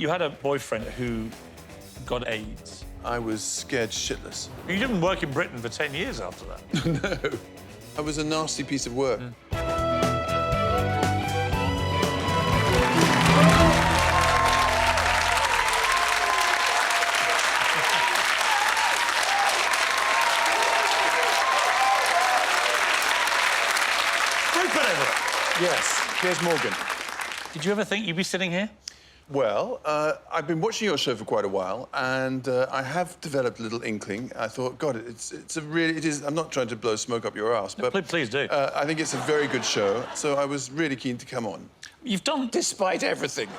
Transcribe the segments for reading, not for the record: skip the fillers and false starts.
You had a boyfriend who got AIDS. I was scared shitless. You didn't work in Britain for 10 years after that. No. I was a nasty piece of work. Rupert Everett. Yes, Piers Morgan. Did you ever think you'd be sitting here? Well, I've been watching your show for quite a while, and I have developed a little inkling. I thought, God, it is. I'm not trying to blow smoke up your ass, but Please do. I think it's a very good show. So I was really keen to come on, You've done... despite everything.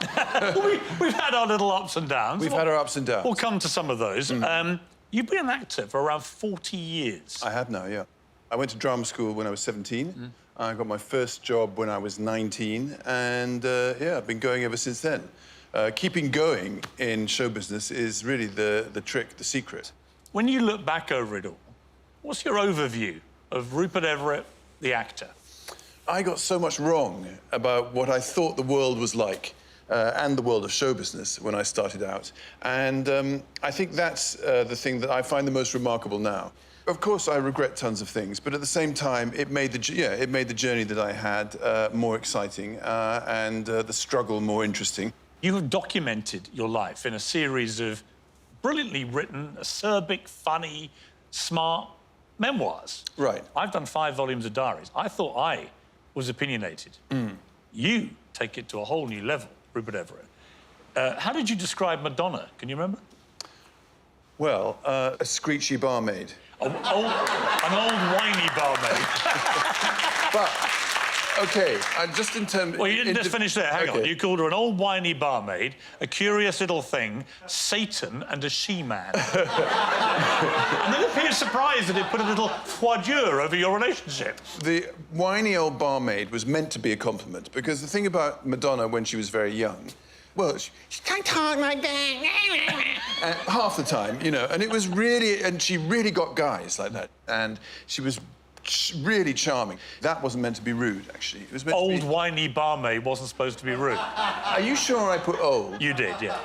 We've had our little ups and downs. We've had our ups and downs. We'll come to some of those. You've been an actor for around 40 years. I have now, yeah. I went to drama school when I was 17. I got my first job when I was 19, and yeah, I've been going ever since then. Keeping going in show business is really the trick, the secret. When you look back over it all, what's your overview of Rupert Everett, the actor? I got so much wrong about what I thought the world was like and the world of show business when I started out. And I think that's the thing that I find the most remarkable now. Of course, I regret tons of things, but at the same time, it made the journey that I had more exciting and the struggle more interesting. You have documented your life in a series of brilliantly written, acerbic, funny, smart memoirs. Right. I've done 5 volumes of diaries. I thought I was opinionated. You take it to a whole new level, Rupert Everett. How did you describe Madonna? Can you remember? Well, a screechy barmaid. An old whiny barmaid. But, OK, just in terms... Well, you didn't just finish there. Hang on. You called her an old whiny barmaid, a curious little thing, Satan and a she-man. And then appeared surprised that it put a little foie dur over your relationship. The whiny old barmaid was meant to be a compliment, because the thing about Madonna when she was very young, well, she can't talk like that. Half the time, you know, and it was really... And she really got guys like that. And she was really charming. That wasn't meant to be rude, actually. It was meant to be... Old whiny barmaid wasn't supposed to be rude. Are you sure I put old? You did, yeah.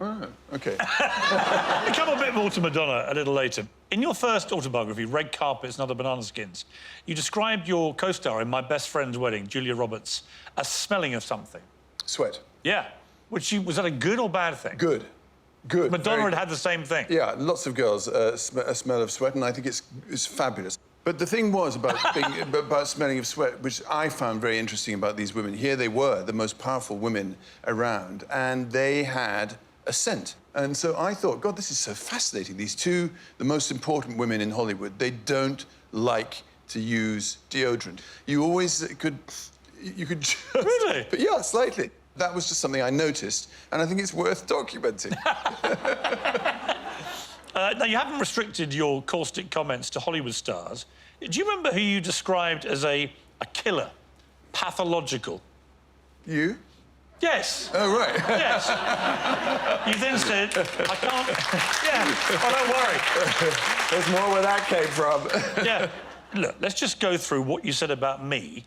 Oh, OK. We'll come a bit more to Madonna a little later. In your first autobiography, Red Carpets and Other Banana Skins, you described your co-star in My Best Friend's Wedding, Julia Roberts, as smelling of something. Sweat. Yeah. Was that a good or bad thing? Good. Good. Madonna had the same thing. Yeah, lots of girls smell of sweat, and I think it's fabulous. But the thing was about about smelling of sweat, which I found very interesting about these women. Here they were, the most powerful women around, and they had a scent. And so I thought, God, this is so fascinating. These two, the most important women in Hollywood, they don't like to use deodorant. You always could... You could just... Really? But yeah, slightly. That was just something I noticed, and I think it's worth documenting. Now, you haven't restricted your caustic comments to Hollywood stars. Do you remember who you described as a killer, pathological? You? Yes. Oh, right. Yes. You then said, I can't... Yeah, oh, don't worry. There's more where that came from. Yeah. Look, let's just go through what you said about me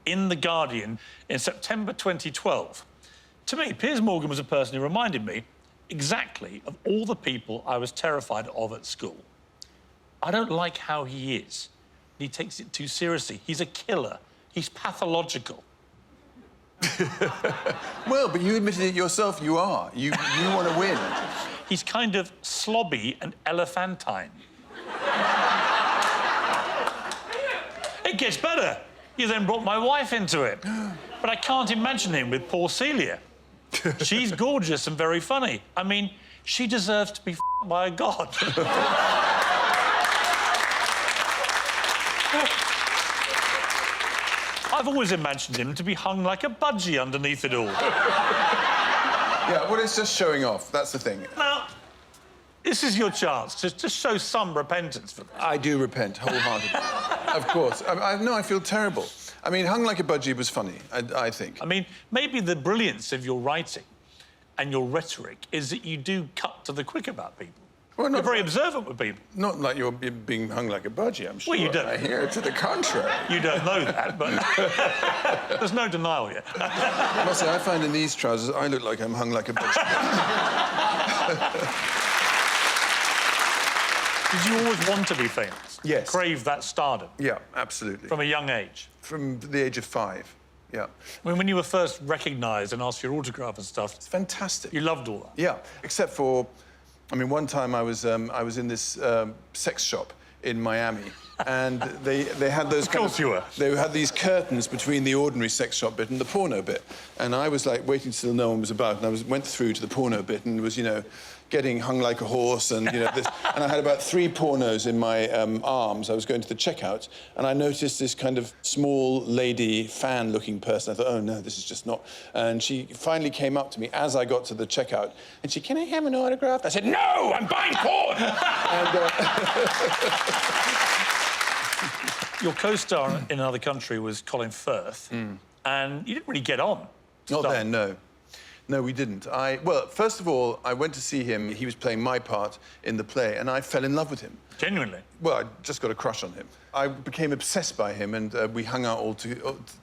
in The Guardian in September 2012. To me, Piers Morgan was a person who reminded me exactly of all the people I was terrified of at school. I don't like how he is. He takes it too seriously. He's a killer. He's pathological. Well, but you admitted it yourself, you are. You want to win. He's kind of slobby and elephantine. It gets better. You then brought my wife into it. But I can't imagine him with poor Celia. She's gorgeous and very funny. I mean, she deserves to be f***ed by a god. I've always imagined him to be hung like a budgie underneath it all. Yeah, well, it's just showing off. That's the thing. Now, this is your chance to show some repentance for this. I do repent wholeheartedly. Of course. I feel terrible. I mean, hung like a budgie was funny, I think. I mean, maybe the brilliance of your writing and your rhetoric is that you do cut to the quick about people. Well, You're very observant with people. Not like you're being hung like a budgie, I'm sure. Well, you don't. I hear to the contrary. You don't know that, but there's no denial yet. I must say, I find in these trousers, I look like I'm hung like a budgie. Did you always want to be famous? Yes. Crave that stardom? Yeah, absolutely. From a young age? From the age of 5, yeah. I mean, when you were first recognised and asked for your autograph and stuff... It's fantastic. You loved all that? Yeah, except for... I mean, one time I was in this sex shop in Miami, and they had those... Of course you were. They had these curtains between the ordinary sex shop bit and the porno bit. And I was, like, waiting till no one was about, and went through to the porno bit and was, you know, getting hung like a horse and, you know, this... And I had about 3 pornos in my arms. I was going to the checkout, and I noticed this kind of small lady, fan-looking person. I thought, oh, no, this is just not... And she finally came up to me as I got to the checkout, and she, can I have an autograph? I said, no, I'm buying porn! Your co-star in another country was Colin Firth, and you didn't really get on. Not then, no. No, we didn't. Well, first of all, I went to see him. He was playing my part in the play, and I fell in love with him. Genuinely? Well, I just got a crush on him. I became obsessed by him, and we hung out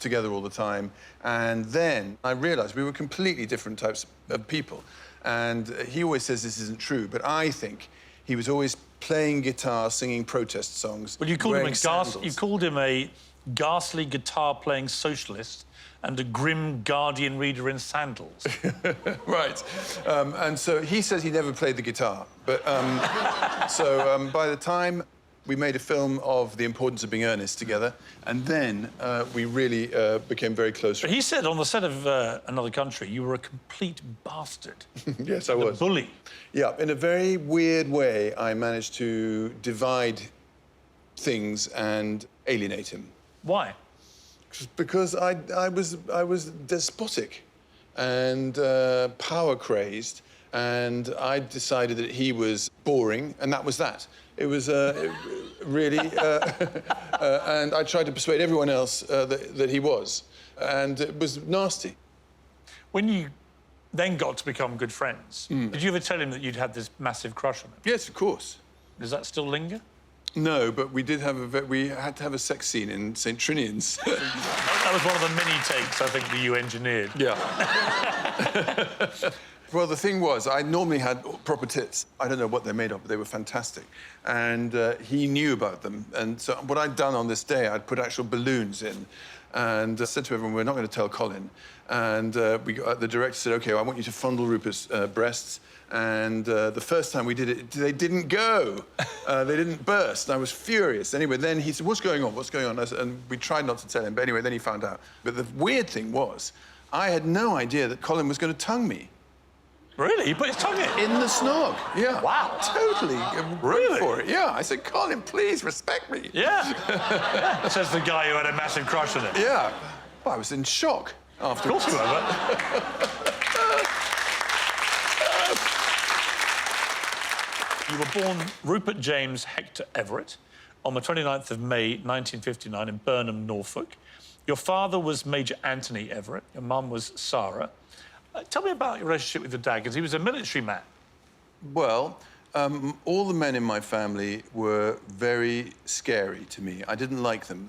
together all the time. And then I realised we were completely different types of people. And he always says this isn't true, but I think he was always playing guitar, singing protest songs. Well, you called him a a ghastly guitar-playing socialist and a grim Guardian reader in sandals. Right. And so he says he never played the guitar. But by the time we made a film of the importance of being earnest together, and then we really became very close. But he said on the set of Another Country, you were a complete bastard. Yes, I was. A bully. Yeah, in a very weird way, I managed to divide things and alienate him. Why? Because I was despotic and power crazed, and I decided that he was boring, and that was that. It was really, and I tried to persuade everyone else that he was, and it was nasty. When you then got to become good friends, did you ever tell him that you'd had this massive crush on him? Yes, of course. Does that still linger? No, but we had to have a sex scene in St. Trinian's. That was one of the many takes, I think, that you engineered. Yeah. Well, the thing was, I normally had proper tits. I don't know what they're made of, but they were fantastic. And he knew about them. And so what I'd done on this day, I'd put actual balloons in and said to everyone, we're not going to tell Colin. And the director said, OK, well, I want you to fondle Rupert's breasts. And the first time we did it, they didn't go. They didn't burst. And I was furious. Anyway, then he said, what's going on? What's going on? And we tried not to tell him. But anyway, then he found out. But the weird thing was, I had no idea that Colin was going to tongue me. Really? He put his tongue in? In the snog, yeah. Wow. Totally. Really? For it, yeah. I said, Colin, please respect me. Yeah. Says the guy who had a massive crush on it. Yeah. Well, I was in shock after. Of course you were. You were born Rupert James Hector Everett on the 29th of May, 1959, in Burnham, Norfolk. Your father was Major Anthony Everett. Your mum was Sarah. Tell me about your relationship with your dad, because he was a military man. Well, all the men in my family were very scary to me. I didn't like them.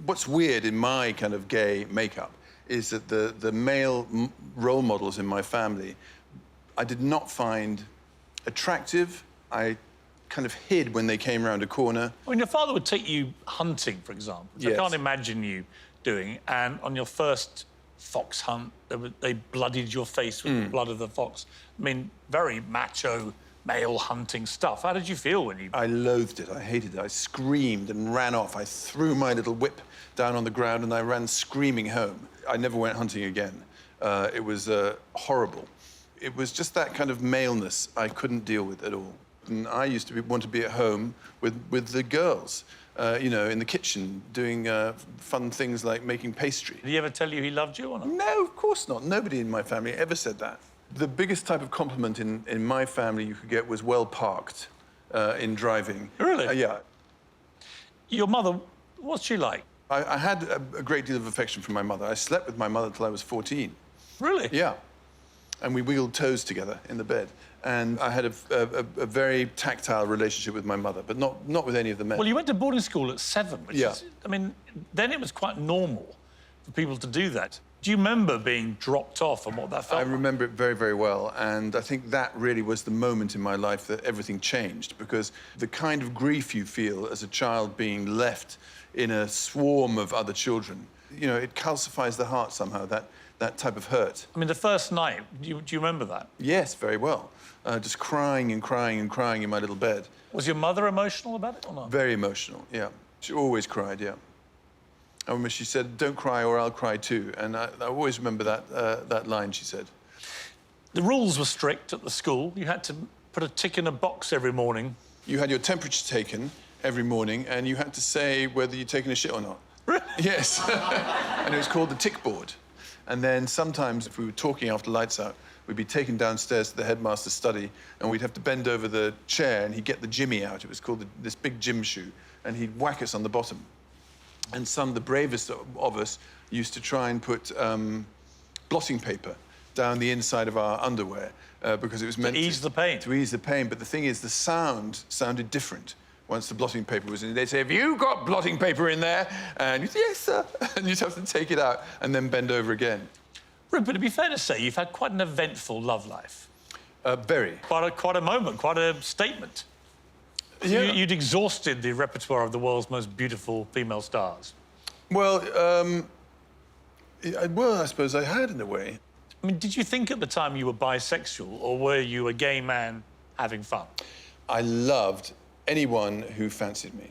What's weird in my kind of gay makeup is that the male role models in my family I did not find attractive. I kind of hid when they came around a corner. I mean, your father would take you hunting, for example, which yes. I can't imagine you doing, and on your first fox hunt, they bloodied your face with the blood of the fox. I mean, very macho, male hunting stuff. How did you feel when you... I loathed it. I hated it. I screamed and ran off. I threw my little whip down on the ground and I ran screaming home. I never went hunting again. It was horrible. It was just that kind of maleness I couldn't deal with at all. And I used to want to be at home with the girls, you know, in the kitchen, doing fun things like making pastry. Did he ever tell you he loved you or not? No, of course not. Nobody in my family ever said that. The biggest type of compliment in my family you could get was well parked in driving. Really? Yeah. Your mother, what's she like? I had a great deal of affection for my mother. I slept with my mother till I was 14. Really? Yeah. and we wiggled toes together in the bed. And I had a very tactile relationship with my mother, but not with any of the men. Well, you went to boarding school at 7, which Yeah. is, I mean, then it was quite normal for people to do that. Do you remember being dropped off and what that felt I like? remember it very, very well, and I think that really was the moment in my life that everything changed, because the kind of grief you feel as a child being left in a swarm of other children, you know, it calcifies the heart somehow, that type of hurt. I mean, the first night, do you remember that? Yes, very well. Just crying and crying and crying in my little bed. Was your mother emotional about it or not? Very emotional, yeah. She always cried, yeah. I remember she said, "Don't cry or I'll cry too." And I always remember that line she said. The rules were strict at the school. You had to put a tick in a box every morning. You had your temperature taken every morning, and you had to say whether you'd taken a shit or not. Yes. And it was called the tick board. And then sometimes, if we were talking after lights out, we'd be taken downstairs to the headmaster's study, and we'd have to bend over the chair, and he'd get the jimmy out. It was called this big gym shoe, and he'd whack us on the bottom. And some, the bravest of us, used to try and put blotting paper down the inside of our underwear because it was meant to ease the pain. To ease the pain. But the thing is, the sound sounded different once the blotting paper was in. They'd say, "Have you got blotting paper in there?" And you'd say, "Yes, sir." And you'd have to take it out and then bend over again. Rupert, to be fair to say, you've had quite an eventful love life. Very. Quite a moment, quite a statement. Yeah. You'd exhausted the repertoire of the world's most beautiful female stars. Well, I suppose I had, in a way. I mean, did you think at the time you were bisexual, or were you a gay man having fun? I loved anyone who fancied me.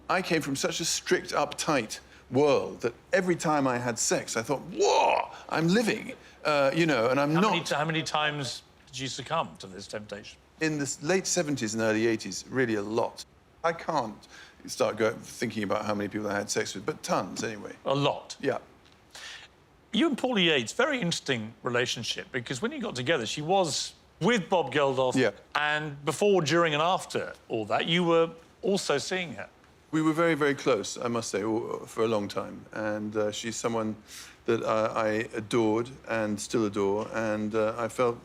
I came from such a strict, uptight world that every time I had sex, I thought, whoa, I'm living, you know, and I'm not. How many times did you succumb to this temptation? In the late 70s and early 80s, really a lot. I can't start thinking about how many people I had sex with, but tons anyway. A lot. Yeah. You and Paula Yates, very interesting relationship, because when you got together, she was with Bob Geldof, Yeah. and before, during and after all that, you were also seeing her. We were very, very close, I must say, for a long time. And she's someone that I adored and still adore, and I felt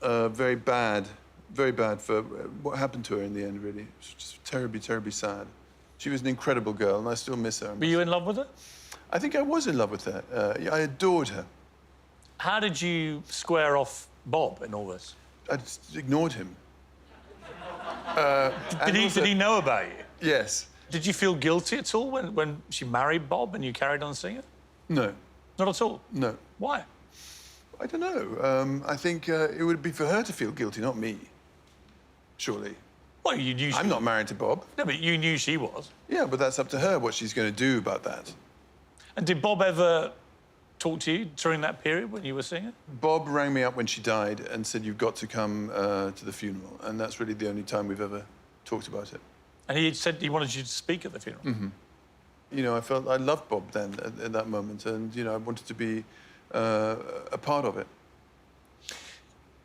very bad for what happened to her in the end, really. It was just terribly, terribly sad. She was an incredible girl, and I still miss her. Were you in love with her? I think I was in love with her. I adored her. How did you square off Bob in all this? I just ignored him. Did he know about you? Yes. Did you feel guilty at all when she married Bob and you carried on seeing her? No. Not at all? No. Why? I don't know. I think it would be for her to feel guilty, not me. Surely. Well, you knew I'm not married to Bob. No, but you knew she was. Yeah, but that's up to her, what she's going to do about that. And did Bob ever talk to you during that period when you were seeing her? Bob rang me up when she died and said, "You've got to come to the funeral." And that's really the only time we've ever talked about it. And he said he wanted you to speak at the funeral. Mm-hmm. You know, I loved Bob then, at that moment, and, you know, I wanted to be a part of it.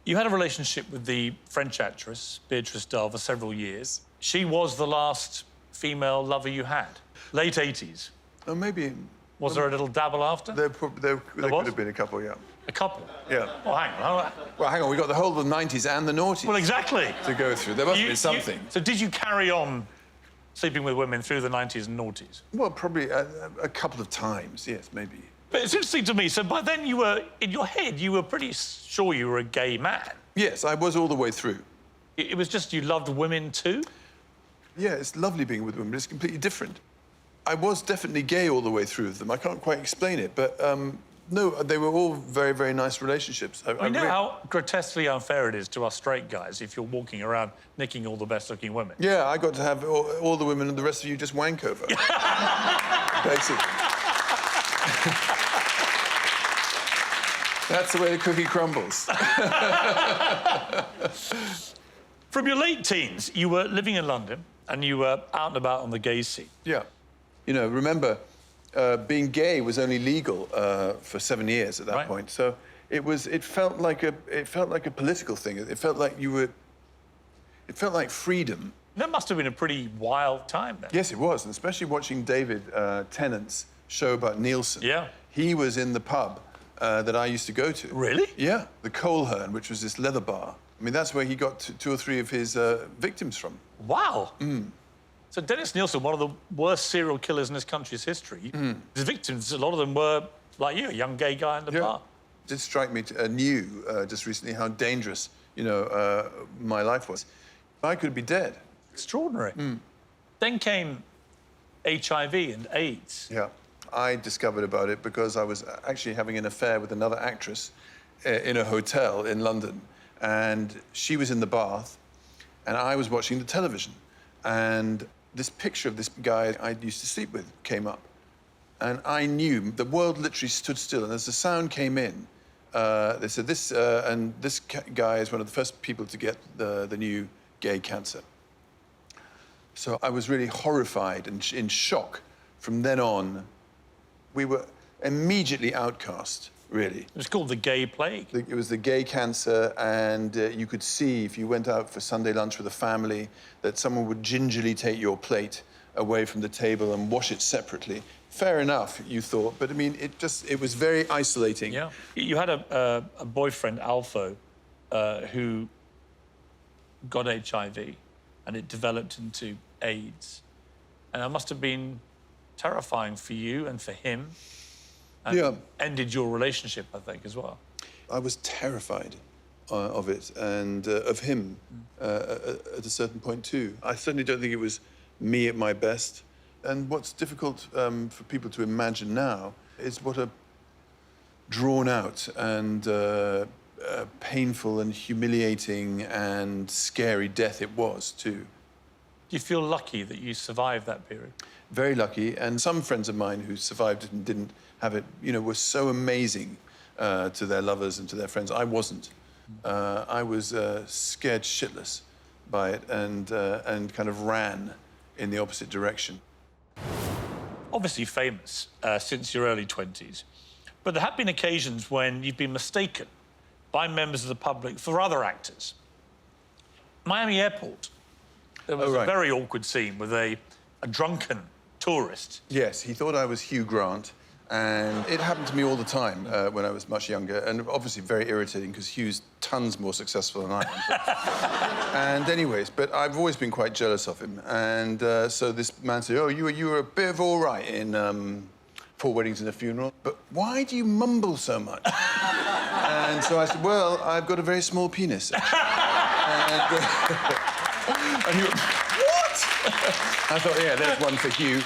You had a relationship with the French actress, Beatrice Dalle, for several years. She was the last female lover you had. Late 80s. Oh, maybe... Was there a little dabble after? There could have been a couple, yeah. A couple? Yeah. Oh, hang on. Well, hang on, we got the whole of the 90s and the noughties. Well, exactly. To go through. There must have been something. So did you carry on sleeping with women through the 90s and noughties? Well, probably a couple of times, yes, maybe. But it's interesting to me, so by then you were, in your head, you were pretty sure you were a gay man. Yes, I was all the way through. It was just you loved women too? Yeah, it's lovely being with women, but it's completely different. I was definitely gay all the way through them. I can't quite explain it, but no, they were all very, very nice relationships. I know how grotesquely unfair it is to us straight guys if you're walking around nicking all the best-looking women. Yeah, I got to have all the women and the rest of you just wank over. Basically. That's the way the cookie crumbles. From your late teens, you were living in London and you were out and about on the gay scene. Yeah. You know, remember, being gay was only legal for 7 years at that point. So it felt like a political thing. It felt like it felt like freedom. That must have been a pretty wild time then. Yes, it was, and especially watching David Tennant's show about Nielsen. Yeah. He was in the pub that I used to go to. Really? Yeah, the Coleherne, which was this leather bar. I mean, that's where he got two or three of his victims from. Wow. So Dennis Nielsen, one of the worst serial killers in this country's history, his victims, a lot of them were like you, a young gay guy in the bar. It did strike me anew just recently how dangerous, you know, my life was. I could be dead. Extraordinary. Then came HIV and AIDS. Yeah. I discovered about it because I was actually having an affair with another actress in a hotel in London. And she was in the bath, and I was watching the television. And this picture of this guy I used to sleep with came up. And I knew the world literally stood still. And as the sound came in, they said, this guy is one of the first people to get the new gay cancer. So I was really horrified and in shock. From then on, we were immediately outcast, really. It was called the gay plague. It was the gay cancer, and you could see, if you went out for Sunday lunch with a family, that someone would gingerly take your plate away from the table and wash it separately. Fair enough, you thought, but I mean, it was very isolating. Yeah. You had a boyfriend, Alpha, who got HIV, and it developed into AIDS. And that must have been terrifying for you and for him. And ended your relationship, I think, as well. I was terrified of it and of him at a certain point, too. I certainly don't think it was me at my best. And what's difficult for people to imagine now is what a drawn-out and painful and humiliating and scary death it was, too. Do you feel lucky that you survived that period? Very lucky. And some friends of mine who survived it and didn't have it, you know, were so amazing to their lovers and to their friends. I wasn't. I was scared shitless by it and kind of ran in the opposite direction. Obviously famous since your early 20s, but there have been occasions when you've been mistaken by members of the public for other actors. Miami Airport, there was a very awkward scene with a drunken tourist. Yes, he thought I was Hugh Grant, and it happened to me all the time when I was much younger, and obviously very irritating because Hugh's tons more successful than I am. And anyways, but I've always been quite jealous of him, and so this man said, "Oh, you were a bit of all right in 4 Weddings and a Funeral, but why do you mumble so much?" And so I said, "Well, I've got a very small penis." And he went, "What?" I thought, yeah, there's one for Hugh.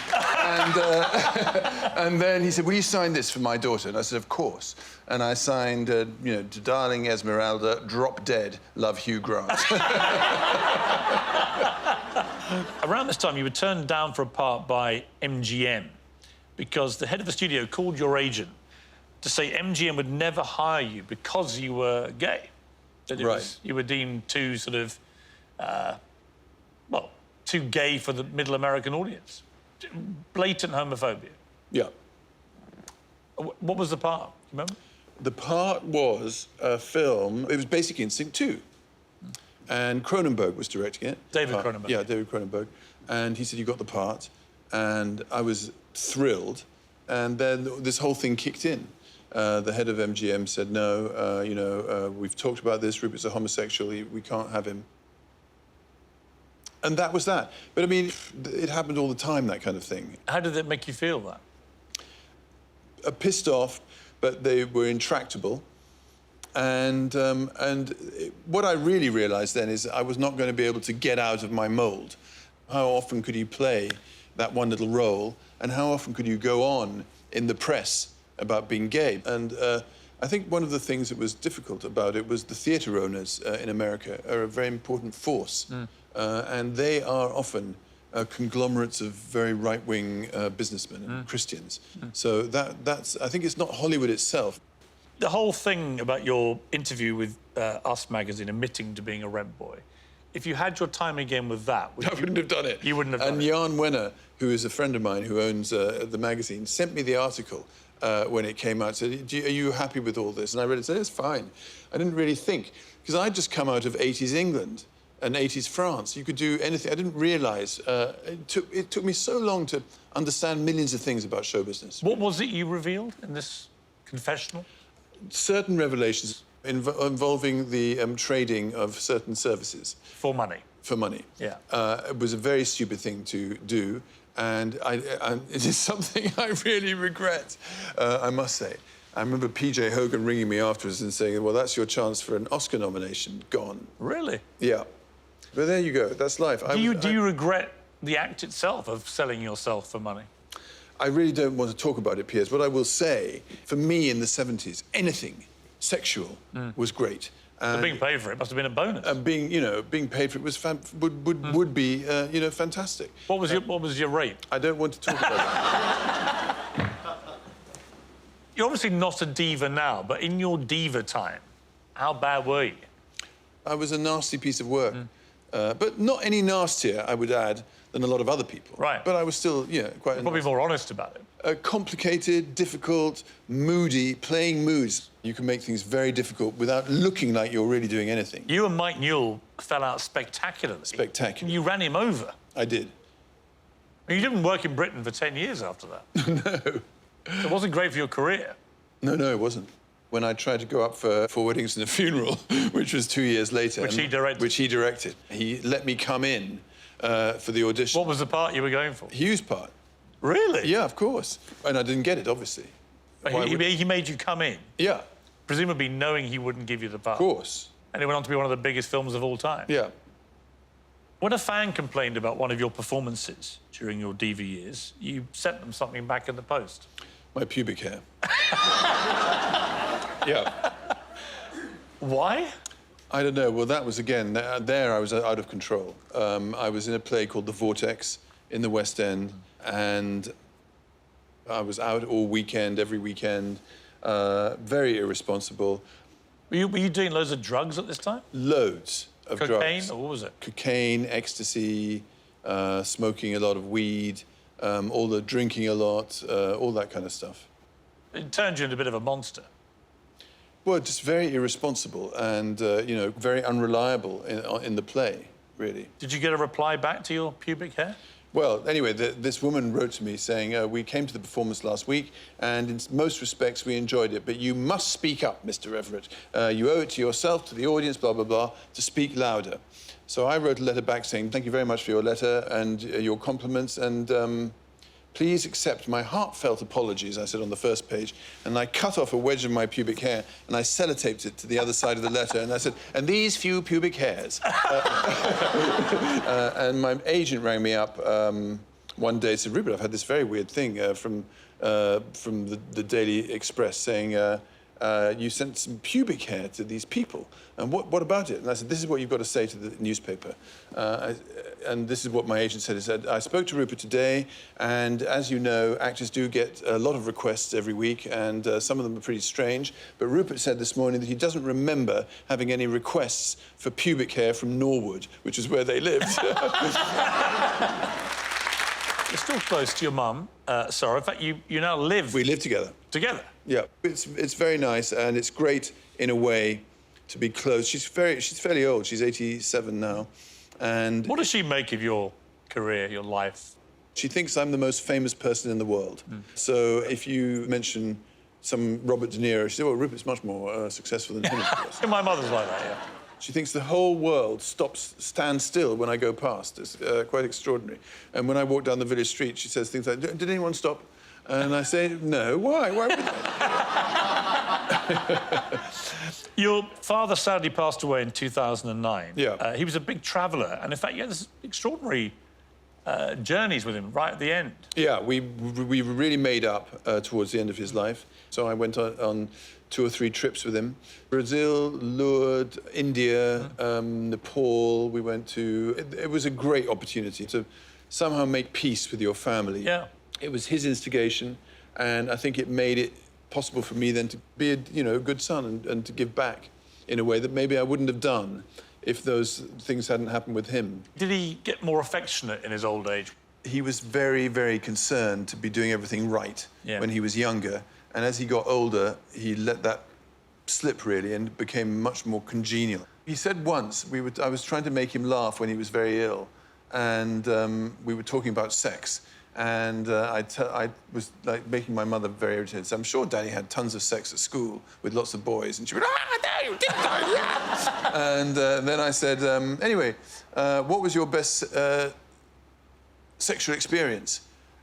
And then he said, "Will you sign this for my daughter?" And I said, "Of course." And I signed, you know, to Darling Esmeralda, drop dead, love Hugh Grant. Around this time, you were turned down for a part by MGM because the head of the studio called your agent to say MGM would never hire you because you were gay. That you were deemed too sort of, well, too gay for the middle American audience. Blatant homophobia. Yeah. What was the part? You remember? The part was a film. It was Basic Instinct 2. And Cronenberg was directing it. David Cronenberg. Yeah, David Cronenberg. And he said, "You got the part." And I was thrilled. And then this whole thing kicked in. The head of MGM said, "No, you know, we've talked about this. Rupert's a homosexual. We can't have him." And that was that. But, I mean, it happened all the time, that kind of thing. How did it make you feel, that? Pissed off, but they were intractable. And what I really realised then is I was not going to be able to get out of my mould. How often could you play that one little role, and how often could you go on in the press about being gay? And I think one of the things that was difficult about it was the theatre owners in America are a very important force. And they are often conglomerates of very right-wing businessmen and Christians. So that's, I think it's not Hollywood itself. The whole thing about your interview with Us magazine admitting to being a rent boy, if you had your time again with that... I wouldn't have done it. You wouldn't have done it. And Jan Wenner, who is a friend of mine who owns the magazine, sent me the article when it came out, said, "Are you happy with all this?" And I read it and said, "It's fine." I didn't really think, because I'd just come out of 80s England and 80s France. You could do anything. I didn't realise. It took me so long to understand millions of things about show business. What was it you revealed in this confessional? certain revelations involving the trading of certain services. For money. For money. Yeah. It was a very stupid thing to do, and it is something I really regret, I must say. I remember PJ Hogan ringing me afterwards and saying, well, that's your chance for an Oscar nomination. Gone. Really? Yeah. But there you go. That's life. Do you regret the act itself of selling yourself for money? I really don't want to talk about it, Piers. What I will say, for me in the 70s, anything sexual was great. But being paid for it must have been a bonus. And being paid for it was would be, fantastic. What was your rate? I don't want to talk about that. You're obviously not a diva now, but in your diva time, how bad were you? I was a nasty piece of work, but not any nastier, I would add, than a lot of other people. Right. But I was still, quite... Probably more honest about it. Complicated, difficult, moody, playing moods. You can make things very difficult without looking like you're really doing anything. You and Mike Newell fell out spectacularly. Spectacular. You ran him over. I did. You didn't work in Britain for 10 years after that. No. It wasn't great for your career. No, it wasn't. When I tried to go up for weddings and a funeral, which was 2 years later... Which he directed. He let me come in for the audition. What was the part you were going for? Hugh's part. Really? Yeah, of course. And I didn't get it, obviously. But he made you come in? Yeah. Presumably knowing he wouldn't give you the part. Of course. And it went on to be one of the biggest films of all time. Yeah. When a fan complained about one of your performances during your diva years, you sent them something back in the post. My pubic hair. Yeah. Why? I don't know. Well, that was, again, there I was out of control. I was in a play called The Vortex in the West End, and I was out all weekend, every weekend, very irresponsible. Were you doing loads of drugs at this time? Loads of drugs. Cocaine, or what was it? Cocaine, ecstasy, smoking a lot of weed, drinking a lot, all that kind of stuff. It turned you into a bit of a monster. Well, just very irresponsible and, very unreliable in the play, really. Did you get a reply back to your pubic hair? Well, anyway, this woman wrote to me saying, we came to the performance last week and in most respects we enjoyed it, but you must speak up, Mr. Everett. You owe it to yourself, to the audience, blah, blah, blah, to speak louder. So I wrote a letter back saying, thank you very much for your letter and your compliments, and please accept my heartfelt apologies, I said on the first page, and I cut off a wedge of my pubic hair and I sellotaped it to the other side of the letter, and I said, and these few pubic hairs. And my agent rang me up one day and said, Rupert, I've had this very weird thing from the Daily Express saying, you sent some pubic hair to these people, and what about it? And I said, this is what you've got to say to the newspaper. And this is what my agent said. He said, I spoke to Rupert today, and as you know, actors do get a lot of requests every week, and some of them are pretty strange. But Rupert said this morning that he doesn't remember having any requests for pubic hair from Norwood, which is where they lived. You're still close to your mum, Sarah. In fact, you now live... We live together. Together? Yeah. It's very nice, and it's great, in a way, to be close. She's fairly old. She's 87 now. And what does she make of your career, your life? She thinks I'm the most famous person in the world. So if you mention some Robert De Niro, she said, well, Rupert's much more successful than him, of course. My mother's like that, yeah. She thinks the whole world stands still when I go past. It's quite extraordinary. And when I walk down the village street, she says things like, did anyone stop? And I say, no, why? Why would they? Your father sadly passed away in 2009. Yeah. He was a big traveller, and in fact, you had this extraordinary journeys with him right at the end. Yeah, we really made up towards the end of his life. So I went on 2 or 3 trips with him. Brazil, Lourdes, India, Nepal, we went to. It was a great opportunity to somehow make peace with your family. Yeah. It was his instigation, and I think it made it possible for me then to be a good son and to give back in a way that maybe I wouldn't have done if those things hadn't happened with him. Did he get more affectionate in his old age? He was very, very concerned to be doing everything right when he was younger. And as he got older, he let that slip, really, and became much more congenial. He said once, I was trying to make him laugh when he was very ill, and we were talking about sex. And I was like making my mother very irritated. So I'm sure Daddy had tons of sex at school with lots of boys, and she went, "Ah, no, you didn't." And then I said, "Anyway, what was your best sexual experience?"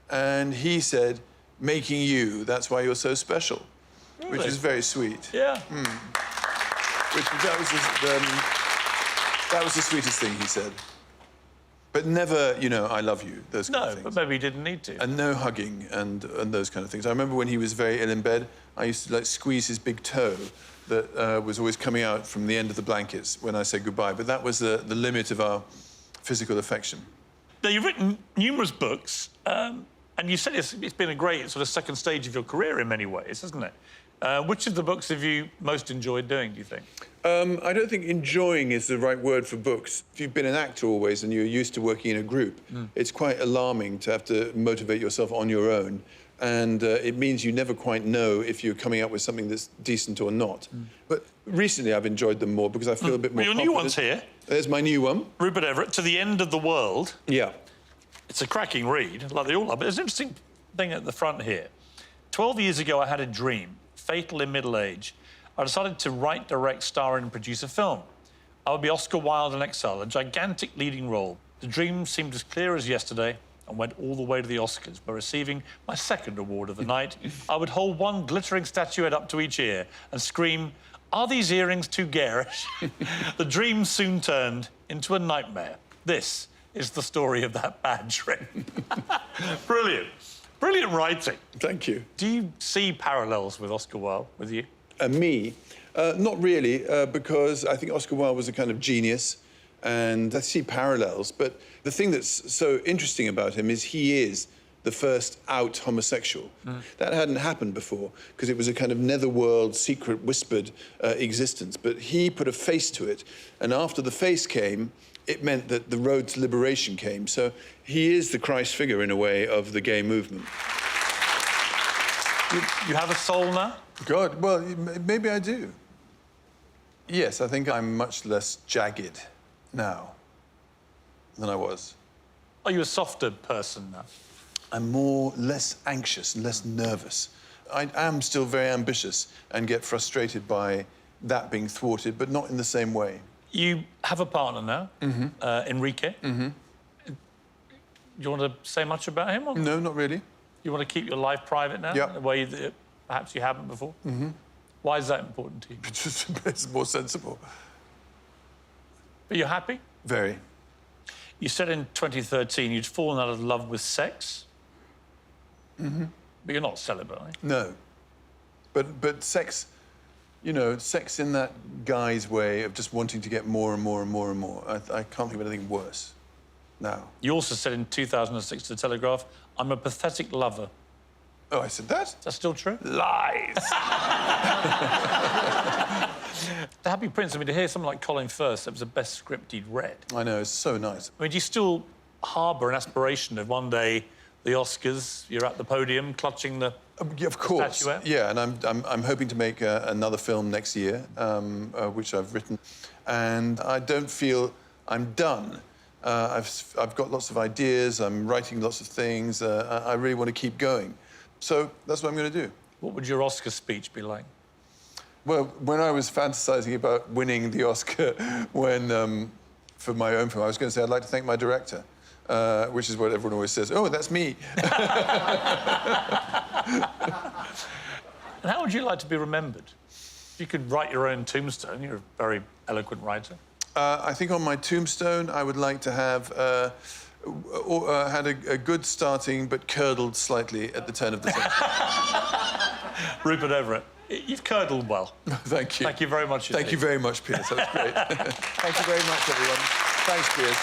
And he said, "Making you. That's why you're so special," Really? which is very sweet. Yeah. That was the sweetest thing he said. But never, you know, "I love you," those kind of No, things. but maybe he didn't need to. And no hugging and those kind of things. I remember when he was very ill in bed, I used to like squeeze his big toe that was always coming out from the end of the blankets when I said goodbye. But that was the limit of our physical affection. Now, you've written numerous books, and you said it's been a great sort of second stage of your career in many ways, hasn't it? Which of the books have you most enjoyed doing, do you think? I don't think enjoying is the right word for books. If you've been an actor always and you're used to working in a group, it's quite alarming to have to motivate yourself on your own. And it means you never quite know if you're coming up with something that's decent or not. But recently I've enjoyed them more because I feel a bit more Your confident. new one's here. There's my new one. Rupert Everett, To the End of the World. Yeah. It's a cracking read, like they all are, but there's an interesting thing at the front here. 12 years ago, I had a dream, fatal in middle age. I decided to write, direct, star and produce a film. I would be Oscar Wilde in exile, a gigantic leading role. The dream seemed as clear as yesterday and went all the way to the Oscars, by receiving my second award of the night. I would hold one glittering statuette up to each ear and scream, "Are these earrings too garish?" The dream soon turned into a nightmare. This is the story of that bad dream. Brilliant. Brilliant writing. Thank you. Do you see parallels with Oscar Wilde, with you? Me? Not really, because I think Oscar Wilde was a kind of genius, and I see parallels. But the thing that's so interesting about him is he is the first out homosexual. That hadn't happened before, because it was a kind of netherworld, secret, whispered existence. But he put a face to it, and after the face came, it meant that the road to liberation came. So he is the Christ figure, in a way, of the gay movement. You have a soul now? God, well, maybe I do. Yes, I think I'm much less jagged now than I was. Are you a softer person now? I'm less anxious and less nervous. I am still very ambitious and get frustrated by that being thwarted, but not in the same way. You have a partner now, Enrique. Do you want to say much about him? Or No, not really. you want to keep your life private now, Yeah. in a way that perhaps you haven't before? Why is that important to you? It's more sensible. But you're happy? Very. You said in 2013 you'd fallen out of love with sex. But you're not celibate, are you? No. But sex, you know, sex in that guy's way of just wanting to get more and more and more and more. I can't think of anything worse now. You also said in 2006 to The Telegraph, "I'm a pathetic lover." Oh, I said that? Is that still true? Lies! The Happy Prince, I mean, to hear someone like Colin Firth, that was the best script he'd read. I know, it's so nice. I mean, do you still harbour an aspiration of one day the Oscars, you're at the podium clutching the Yeah, of course. statuette? Yeah, and I'm hoping to make another film next year, which I've written, and I don't feel I'm done. I've got lots of ideas. I'm writing lots of things. I really want to keep going, so that's what I'm going to do. What would your Oscar speech be like? Well, when I was fantasizing about winning the Oscar for my own film, I was going to say I'd like to thank my director, which is what everyone always says. Oh, that's me. And how would you like to be remembered? If you could write your own tombstone, you're a very eloquent writer. I think on my tombstone, I would like to have had a good starting, but curdled slightly at the turn of the century. Rupert Everett, you've curdled well. Thank you. Thank you very much. Thank you very much, Piers. That was great. Thank you very much, everyone. Thanks, Piers.